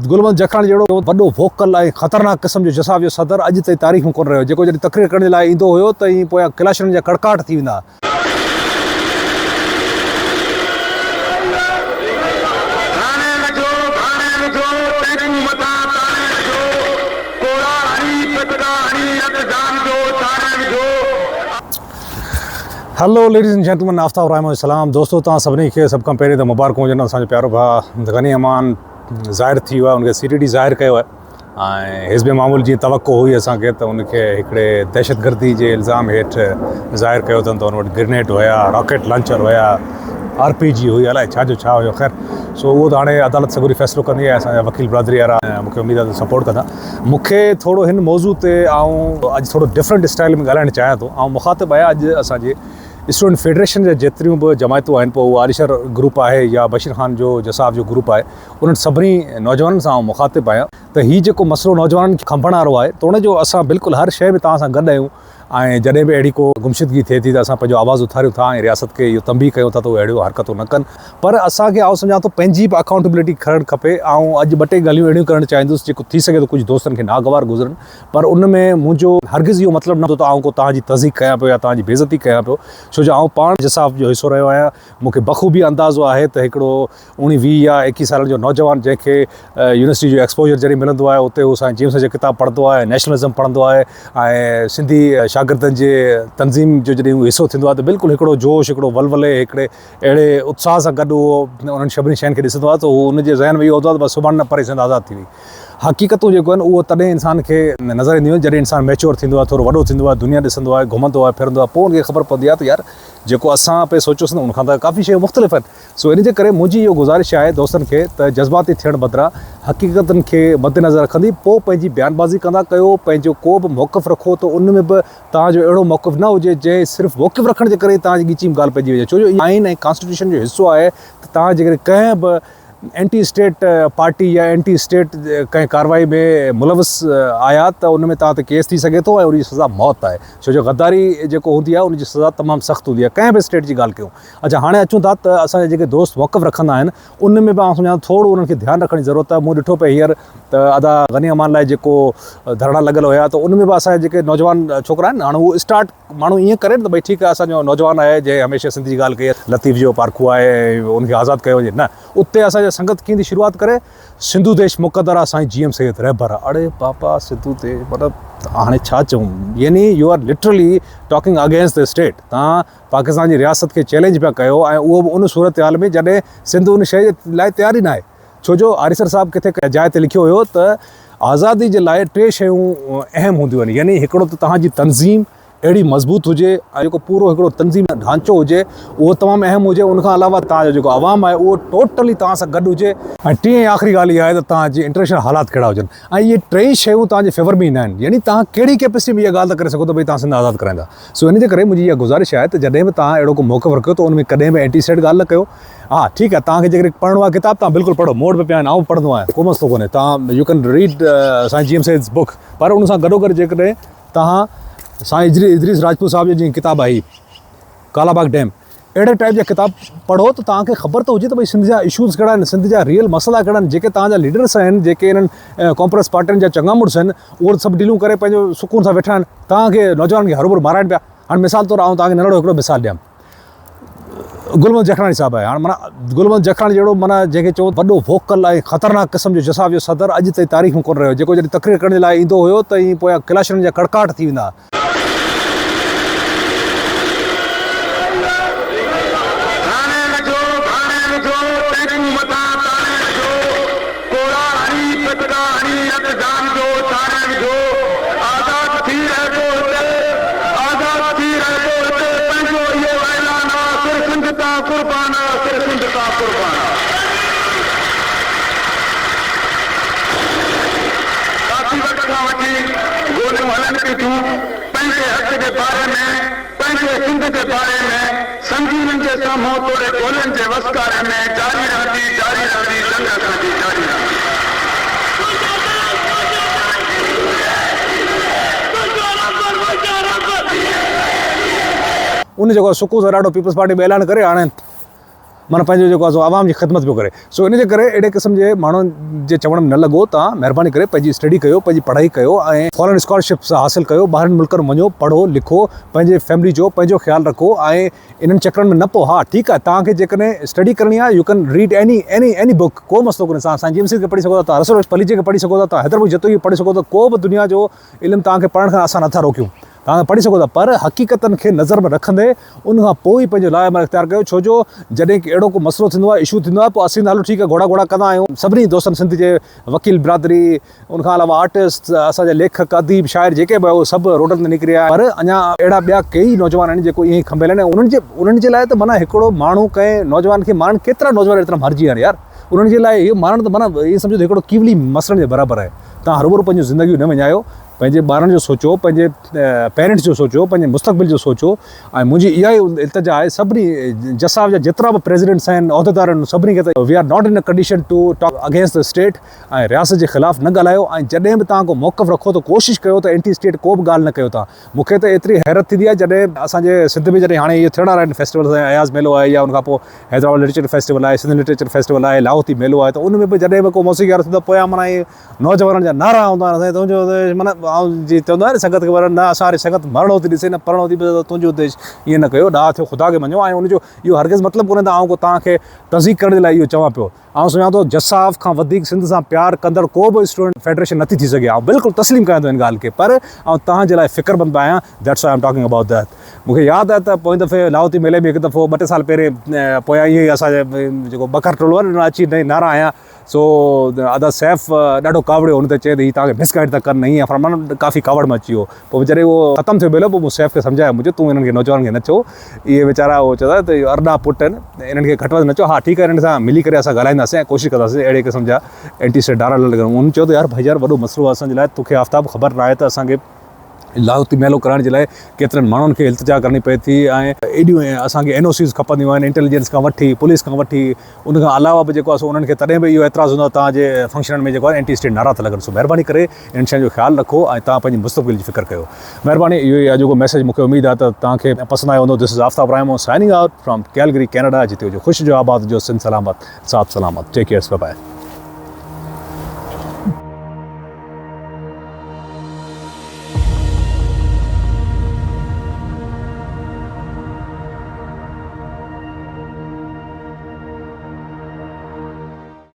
गुलवंत जखाणी जहिड़ो वॾो वोकल ऐं ख़तरनाक क़िस्म जो जसाब जो सदर अॼु ताईं तारीख़ में कोन रहियो, जेको जॾहिं तक़रीर करण जे लाइ ईंदो हुयो त ईअं पोयां क्लैशनि जा कड़काट थी वेंदा। Hello ladies and gentleman, Aftab Rahman सलाम। दोस्तों, तव्हां सभिनी खे सभ खां पहिरीं त मुबारक हुजनि। असांजो प्यारो भाउ गनी अमान ज़ाहिर थी वियो आहे, उनखे CTD ज़ाहिर कयो आहे ऐं हिज़्ब मामूल जी तवक़ो हुई असांखे त उनखे हिकिड़े दहशतगर्दी जे इल्ज़ाम हेठि ज़ाहिर कयो अथनि। त उन वटि ग्रेनेड हुया, रॉकेट लॉन्चर हुया, RPG हुई, अलाए छा जो छा हुयो। ख़ैर सो उहो त हाणे अदालत सगुरी फ़ैसिलो कंदी आहे। असांजा वकील बिरादरी वारा मूंखे उमेद आहे त सपोर्ट कंदा। मूंखे थोरो हिन मौज़ू ते अॼु थोरो डिफरेंट स्टाइल में ॻाल्हाइणु चाहियां थो। मुख़ातिब आहियां अॼु असांजे स्टूडेंट फेडरेशन जे जेतिरियूं बि जमायतूं आहिनि, पोइ उहो आरिशर ग्रुप आहे या बशीर ख़ान जो जसाब जो ग्रुप आहे, उन्हनि सभिनी नौजवाननि सां मुख़ातिब आहियां त हीउ जेको मसइलो नौजवाननि खे खंभण वारो आहे, त उनजो असां बिल्कुलु हर शइ में तव्हां सां गॾु आहियूं। ऐं जॾहिं बि अहिड़ी को गुमशुदगी थिए थी त असां पंहिंजो आवाज़ु उथारियूं था ऐं रियासत खे इहो तंबीह कयूं था त उहे अहिड़ियूं हरकतूं न कनि। पर असांखे आउं सम्झां थो पंहिंजी बि अकाउंटेबिलिटी खणणु खपे। ऐं अॼु ॿ टे ॻाल्हियूं अहिड़ियूं करणु चाहींदुसि जेको थी सघे थो कुझु दोस्तनि खे नागवार गुज़रनि, पर उन में मुंहिंजो हरगिज़ इहो मतिलबु न हूंदो त आउं को तव्हांजी तज़ीक़ कयां पियो या तव्हांजी बेइज़ती कयां पियो। छो जो आउं पाण जसाब जो हिसो रहियो आहियां। मूंखे बख़ूबी अंदाज़ो आहे त हिकिड़ो 19-20 या 21 सालनि जो नौजवान जंहिंखे यूनिवर्सिटी जो एक्सपोजर जॾहिं मिलंदो आहे, उते उहो साईं जेम्स जो किताब पढ़ंदो आहे, नेशनलिज़म पढ़ंदो आहे ऐं सिंधी शागिर्दनि जे तंज़ीम जो जॾहिं उहो हिसो थींदो आहे त बिल्कुलु हिकिड़ो जोश, हिकिड़ो वलवले, हिकिड़े अहिड़े उत्साह सां गॾु उहो उन्हनि सभिनी शयुनि खे ॾिसंदो आहे त उहो उनजे ज़हन में इहो हूंदो आहे त बसि सुभाणे न परे सिंध आज़ादु थी वई। हक़ीक़तूं जेको आहिनि उहो तॾहिं इंसान खे नज़र ईंदियूं आहिनि जॾहिं इंसान मैच्योर थींदो आहे, थोरो वॾो थींदो आहे, दुनिया ॾिसंदो आहे, घुमंदो आहे, फिरंदो आहे, पोइ उनखे ख़बर पवंदी आहे त यार जेको असां पे सोचियोसीं न उनखां त काफ़ी शयूं मुख़्तलिफ़ आहिनि। सो इन जे करे मुंहिंजी इहो गुज़ारिश आहे दोस्तनि खे त जज़्बाती थियण बदिरां हक़ीक़तनि खे मद्देनज़र रखंदी पोइ पंहिंजी बयानबाज़ी कंदा कयो। पंहिंजो को बि मौक़िफ़ रखो त उन में बि तव्हांजो अहिड़ो मौक़िफ़ न हुजे जंहिं सिर्फ़ु मौक़िफ़ रखण जे करे तव्हांजी ॻीची ॻाल्हि पइजी वञे। छो जो आइन ऐं कॉन्स्टिट्यूशन जो हिसो आहे त तव्हां जेकॾहिं कंहिं बि एंटी स्टेट पार्टी या एंटी स्टेट कंहिं कार्रवाई में मुलविस आया त उन में तव्हां ते केस थी सघे थो ऐं उनजी सज़ा मौत आहे। छो जो गद्दारी जेको हूंदी आहे उनजी सज़ा तमामु सख़्तु हूंदी आहे, कंहिं बि स्टेट जी ॻाल्हि कयूं। अच्छा, हाणे अचूं था त असांजे जेके दोस्त मौक़िफ़ रखंदा आहिनि उन में बि आउं सम्झां थोरो उन्हनि खे ध्यानु रखण जी ज़रूरत आहे। मूं ॾिठो पिए हींअर त अदा गनी अमान लाइ जेको धरना लॻल हुया त उन में बि असांजे जेके नौजवान छोकिरा आहिनि, हाणे उहो स्टार्ट माण्हू ईअं करे त भई ठीकु आहे असांजो नौजवान आहे जंहिं हमेशह सिंधी जी ॻाल्हि कई, लतीफ़ जो पारखू आहे ऐं उनखे आज़ादु कयो वञे, न उते असांजा संगत कीअं थी शुरूआत करे सिंधु देश मुक़द्दर आहे साईं GM सैयद रहबर आहे। अड़े पापा सिंधु देश मतिलबु हाणे छा चऊं, यानी you are literally talking against the state. तव्हां पाकिस्तान जी रियासत खे चैलेंज पिया कयो ऐं उहो बि उन सूरत हाल में जॾहिं सिंध उन शइ लाइ तयारी न आहे। छो जो आरिसर साहब किथे जाइ ते लिखियो हुयो त आज़ादी जे लाइ 3 शयूं अहम हूंदियूं आहिनि, यानी हिकिड़ो त तव्हांजी तंज़ीम अहिड़ी मज़बूत हुजे ऐं जेको पूरो हिकिड़ो तंज़ीम ढांचो हुजे उहो तमामु अहम हुजे। उनखां अलावा तव्हांजो जेको आवाम आहे उहो टोटली तव्हां सां गॾु हुजे। ऐं टीं आख़िरी ॻाल्हि इहा आहे त तव्हांजी इंटरनेशनल हालात कहिड़ा हुजनि। ऐं इहे 3 शयूं तव्हांजे फेवर में ईंदा आहिनि, यानी तव्हां कहिड़ी कैपेसिटी में इहा ॻाल्हि था करे सघो त भई तव्हां सिंध आज़ादु कराईंदा। सो इन जे करे मुंहिंजी इहा गुज़ारिश आहे त जॾहिं बि तव्हां अहिड़ो को मौक़िफ़ रखियो त उन में कॾहिं बि एंटी स्टेट ॻाल्हि न कयो। हा ठीकु आहे, तव्हांखे जेकॾहिं पढ़णो आहे किताब तव्हां बिल्कुलु पढ़ो, मोड पे पिया आहिनि, आउं पढ़ंदो आहियां, को मसइलो कोन्हे। तव्हां यू कैन रीड साईं GM सैयद बुक, पर उन सां गॾोगॾु जेकॾहिं तव्हां साईं इदरीस राजपूत साहब जी किताब आई कालाबाग डैम, अहिड़े टाइप जा किताब पढ़ो त तव्हांखे ख़बर त हुजे त भई सिंध जा इशूज़ कहिड़ा आहिनि, सिंध जा रियल मसइला कहिड़ा आहिनि। जेके तव्हांजा लीडर्स आहिनि, जेके इन्हनि कॉम्प्रेस पार्टियुनि जा चङा मुड़ुस आहिनि, उहे सभु डीलियूं करे पंहिंजो सुकून सां वेठा आहिनि। तव्हांखे नौजवान खे हरूभरू माराइनि पिया। हाणे मिसाल तौरु आउं तव्हांखे नंढड़ो हिकिड़ो मिसाल ॾियां, गुलवंत जखाणी साहब आहे। हाणे माना गुलवंत जखाणी जहिड़ो माना जंहिंखे चओ वॾो वोकल ऐं ख़तरनाक क़िस्म जो जसाब जो सदर अॼु ताईं तारीख़ में कोन रहियो, जेको जॾहिं तक़रीर करण जे लाइ ईंदो हुयो त ईअं पोयां क्लैशनि जा कड़काट थी वेंदा। पंहिंजे हक़ जे बारे में, पंहिंजे सिंध जे बारे में संगीननि जे साम्हूं तोड़े ॻोल्हनि जे वसकारे में जारी रहंदी जंग असांजी जारी रहंदी। उन जेको सुकून सां ॾाढो पीपल्स पार्टी में ऐलान करे हाणे माना पंहिंजो जेको आहे सो आवाम जी ख़िदमत पियो करे। सो इन जे करे अहिड़े क़िस्म जे माण्हुनि जे चवण में न लॻो, तव्हां महिरबानी करे पंहिंजी स्टडी कयो, पंहिंजी पढ़ाई कयो ऐं फॉरेन स्कॉलरशिप्स हासिलु कयो, ॿाहिरनि मुल्कनि में वञो, पढ़ो लिखो, पंहिंजे फैमिली जो पंहिंजो ख़्यालु रखो ऐं इन्हनि चकरनि में न पोइ हा ठीकु आहे तव्हांखे जेकॾहिं स्टडी करणी आहे, U can read any book, को मसइलो कोन्हे। तव्हां जेम्स खे पढ़ी सघो था, तव्हां रसूल पलीचे खे पढ़ी सघो था, तव्हां हैदराबाद जतो खे पढ़ी सघो था, को बि दुनिया जो इल्मु तव्हांखे पढ़ण खां असां नथा रोकियूं, तव्हां पढ़ी सघो था, पर हक़ीक़तनि खे नज़र में रखंदे उनखां पोइ ई पंहिंजो लाइ इख़्तियार कयो। छो जो जॾहिं की अहिड़ो को मसइलो थींदो आहे, इशू थींदो आहे, पोइ असीं नालो ठीकु आहे घोड़ा कंदा आहियूं, सभिनी दोस्तनि सिंध जे वकील बिरादरी, उनखां अलावा आर्टिस्ट, असांजा लेखक, अदीब, शाइर जेके बि उहे सभु रोडनि ते निकिरी आया, पर अञा अहिड़ा ॿिया कई नौजवान आहिनि जेको ईअं ई खंबियल आहिनि। उन्हनि जे लाइ त माना हिकिड़ो माण्हू कंहिं नौजवान खे मारण, केतिरा नौजवान एतिरा मरिजी विया आहिनि यार, उन्हनि जे लाइ इहो मारण त माना इहे सम्झो हिकिड़ो कीवली मसइलनि जे बराबरि आहे। तव्हां हरूभरू पंहिंजो ज़िंदगी न विञायो, पंहिंजे ॿारनि जो सोचो, पंहिंजे पेरेंट्स जो सोचो, पंहिंजे मुस्तक़बिल जो सोचो। ऐं मुंहिंजी इहा ई इल्तिजा आहे सभिनी जसाब जा जेतिरा बि प्रेसिडेंट्स आहिनि, उहिदेदार आहिनि, सभिनी खे त V are not in a condition to talk against the state, ऐं रियासत जे ख़िलाफ़ु न ॻाल्हायो, ऐं जॾहिं बि तव्हां को मौक़िफ़ रखो त कोशिशि कयो त एंटी स्टेट को बि ॻाल्हि न कयो था। मूंखे त एतिरी हैरत थींदी आहे जॾहिं असांजे सिंध में जॾहिं हाणे इहे थियण वारा आहिनि फेस्टिवल्स, अयाज़ मेलो आहे या उनखां पोइ हैदराबाद लिटरेचर फेस्टिवल आहे, सिंध लिटरेचर फेस्टिवल आहे, लाहौती मेलो आहे, त उन में बि जॾहिं बि को मौसीक़ी थींदो पोयां माना इहे नौजवाननि जा नारा हूंदा आहिनि, तुंहिंजो माना जी चवंदो आहे न संगत खे वरण न, असां संगत मरणो थी ॾिसे न पढ़णो थी पए, तुंहिंजो उद्देश्य ईअं न कयो, ॾाढो थियो ख़ुदा खे मञो। ऐं उनजो इहो हरगिज़ मतिलबु कोन्हे त आउं को तव्हांखे तज़ीक़ करण जे लाइ इहो चवां पियो। आउं सम्झां थो जसाफ खां वधीक सिंध सां प्यार कंदड़ को बि स्टूडेंट फेडरेशन नथी थी सघे। आउं बिल्कुलु तस्लीम कयां थो हिन ॻाल्हि खे, पर आउं तव्हांजे लाइ फ़िक्रमंद आहियां। That's why I am talking about that. मूंखे यादि आहे त पोइ दफ़े लाहौती मेले में हिकु दफ़ो 2-3 साल पहिरें पोयां इहो ई असांजे जेको बकर टोलो आहे अची नई नारा आया। सो अदा सैफ़ ॾाढो कावड़ियो, हुन ते चए त हीअ तव्हांखे मिसगाइड था कनि, ईअं फरमान काफ़ी कावड़ में अची वियो। पोइ वीचारे उहो ख़तमु थियो मेलो, पोइ मूं सैफ़ खे सम्झायो, मुंहिंजो तूं हिननि खे नौजवान खे न चओ, इहे वीचारा उहो चवंदा त इहो अरड़ा पुट आहिनि, इन्हनि खे घटि वधि न चओ। हा ठीकु आहे, हिननि सां मिली करे असां ॻाल्हाईंदासीं ऐं कोशिशि कंदासीं अहिड़े क़िस्म जा एंटी स्टेट नारा न लॻायूं। उन्हनि चयो त यार भाई यार वॾो मसइलो आहे असांजे लाइ, तोखे आफ्ताब ख़बर न आहे त असांखे लाहौती मेलो करण जे लाइ केतिरनि माण्हुनि खे इल्तिजा करणी पए थी, ऐं एॾियूं असांखे NOCs खपंदियूं आहिनि, इंटेलिजेंस खां वठी पुलिस खां वठी, उनखां अलावा बि जेको आहे सो उन्हनि खे तॾहिं बि इहो एतिराज़ु हूंदो आहे तव्हांजे फंक्शननि में जेको आहे एंटी स्टेट नारा था लॻनि। सो महिरबानी करे इन शयुनि जो ख़्यालु रखो ऐं तव्हां पंहिंजी मुस्तक़बिल जी फ़िक्र कयो। महिरबानी, इहो ई अॼोको मैसेज मूंखे उमेदु आहे त तव्हांखे पसंदि आयो हूंदो। This is Aftab Raimo signing out from Calgary, Canada, जिते जो ख़ुशि जो आबाद जो सिंध सलामत, साथ सलामत। Take care, bye by.